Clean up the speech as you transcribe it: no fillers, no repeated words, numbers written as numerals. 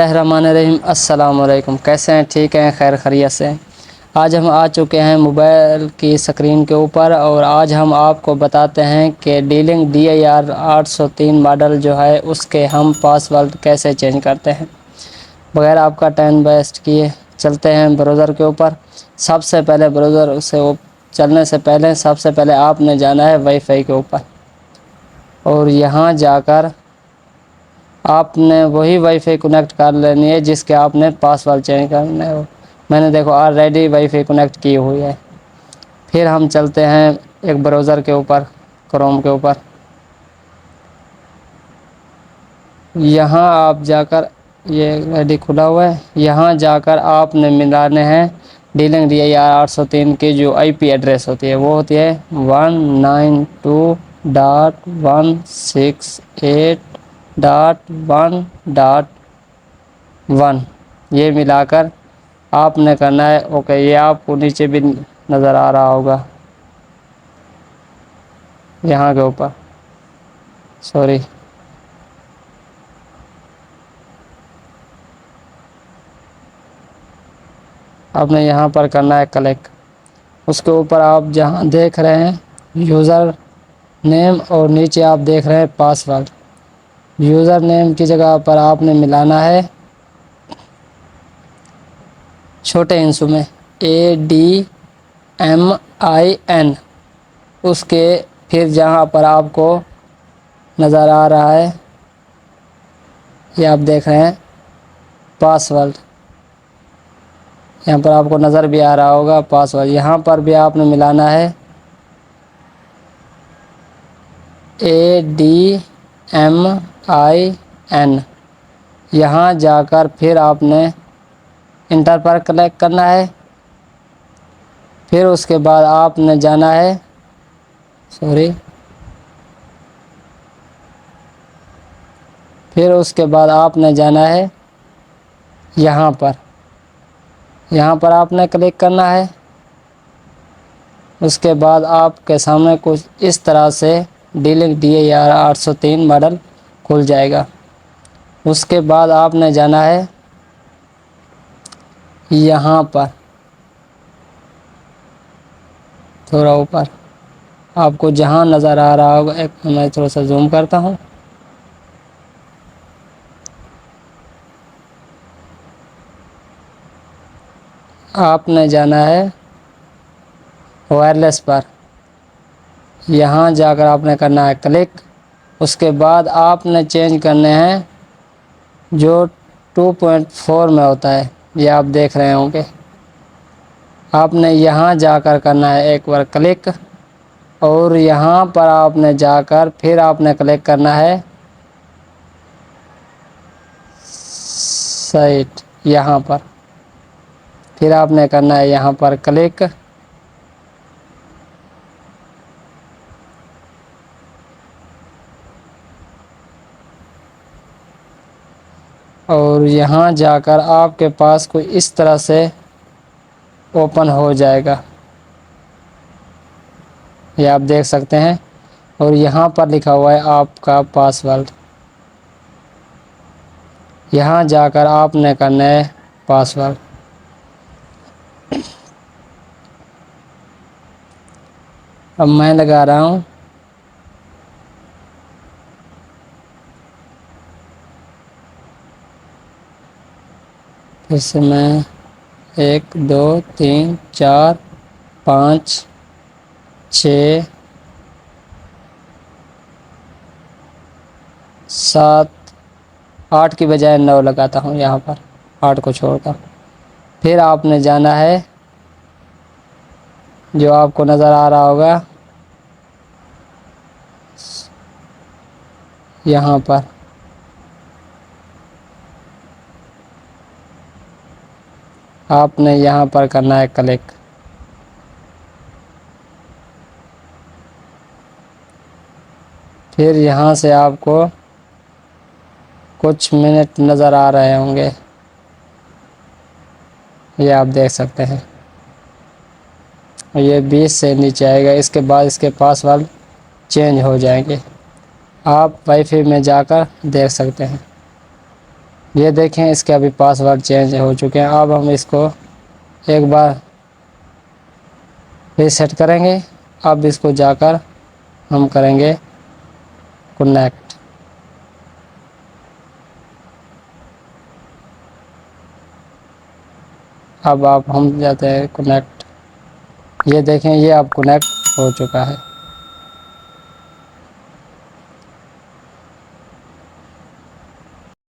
الرحمن الرحیم السلام علیکم، کیسے ہیں؟ ٹھیک ہیں؟ خیر خیریت سے؟ آج ہم آ چکے ہیں موبائل کی اسکرین کے اوپر، اور آج ہم آپ کو بتاتے ہیں کہ ڈیلنگ DIR 803 ماڈل جو ہے اس کے ہم پاسورڈ کیسے چینج کرتے ہیں بغیر آپ کا ٹائم ویسٹ کیے۔ چلتے ہیں براؤزر کے اوپر۔ سب سے پہلے براؤزر سے چلنے سے پہلے سب سے پہلے آپ نے جانا ہے وائی فائی کے اوپر، اور یہاں جا کر آپ نے وہی وائی فائی کنیکٹ کر لینی ہے جس کے آپ نے پاسورڈ چینج کرنا ہو۔ میں نے دیکھو آلریڈی وائی فائی کنیکٹ کی ہوئی ہے۔ پھر ہم چلتے ہیں ایک براؤزر کے اوپر، کروم کے اوپر۔ یہاں آپ جا کر، یہ آئی ڈی کھلا ہوا ہے، یہاں جا کر آپ نے ملانے ہیں ڈیلنگ DIR 803 کی جو IP ایڈریس ہوتی ہے، وہ ہوتی ہے 192.168.1.1۔ یہ ملا کر آپ نے کرنا ہے اوکے۔ یہ آپ کو نیچے بھی نظر آ رہا ہوگا، یہاں کے اوپر، سوری، آپ نے یہاں پر کرنا ہے کلک۔ اس کے اوپر آپ جہاں دیکھ رہے ہیں یوزر نیم، اور نیچے آپ دیکھ رہے ہیں پاسورڈ۔ یوزر نیم کی جگہ پر آپ نے ملانا ہے چھوٹے ہندسوں میں ADMIN۔ اس کے پھر جہاں پر آپ کو نظر آ رہا ہے، یہ آپ دیکھ رہے ہیں پاسورڈ، یہاں پر آپ کو نظر بھی آ رہا ہوگا پاسورڈ۔ یہاں پر بھی آپ نے ملانا ہے ADMIN۔ یہاں جا کر پھر آپ نے انٹر پر کلک کرنا ہے۔ پھر اس کے بعد آپ نے جانا ہے، پھر اس کے بعد آپ نے جانا ہے یہاں پر آپ نے کلک کرنا ہے۔ اس کے بعد آپ کے سامنے کچھ اس طرح سے ڈیلنگ DIR 803 ماڈل کھل جائے گا۔ اس کے بعد آپ نے جانا ہے یہاں پر تھوڑا اوپر، آپ کو جہاں نظر آ رہا ہوگا، میں تھوڑا سا زوم کرتا ہوں۔ آپ نے جانا ہے وائرلیس پر، یہاں جا کر آپ نے کرنا ہے کلک۔ اس کے بعد آپ نے چینج کرنے ہیں جو 2.4 میں ہوتا ہے، یہ آپ دیکھ رہے ہوں گے۔ آپ نے یہاں جا کر کرنا ہے ایک بار کلک، اور یہاں پر آپ نے جا کر پھر آپ نے کلک کرنا ہے سائٹ، یہاں پر پھر آپ نے کرنا ہے یہاں پر کلک، اور یہاں جا کر آپ کے پاس کوئی اس طرح سے اوپن ہو جائے گا، یہ آپ دیکھ سکتے ہیں۔ اور یہاں پر لکھا ہوا ہے آپ کا پاسورڈ، یہاں جا کر آپ نے کرنا ہے پاسورڈ۔ اب میں لگا رہا ہوں، اس میں 1 2 3 4 5 6 7 8 کی بجائے 9 لگاتا ہوں، یہاں پر 8 کو چھوڑ کر۔ پھر آپ نے جانا ہے جو آپ کو نظر آ رہا ہوگا یہاں پر، آپ نے یہاں پر کرنا ہے کلک۔ پھر یہاں سے آپ کو کچھ منٹ نظر آ رہے ہوں گے، یہ آپ دیکھ سکتے ہیں، یہ 20 سے نیچے آئے گا۔ اس کے بعد اس کے پاسورڈ چینج ہو جائیں گے، آپ وائی فائی میں جا کر دیکھ سکتے ہیں۔ یہ دیکھیں اس کے ابھی پاسورڈ چینج ہو چکے ہیں. اب ہم اس کو ایک بار ریسیٹ کریں گے. اب اس کو جا کر ہم کریں گے کنیکٹ. اب آپ ہم جاتے ہیں کنیکٹ. یہ دیکھیں یہ اب کنیکٹ ہو چکا ہے.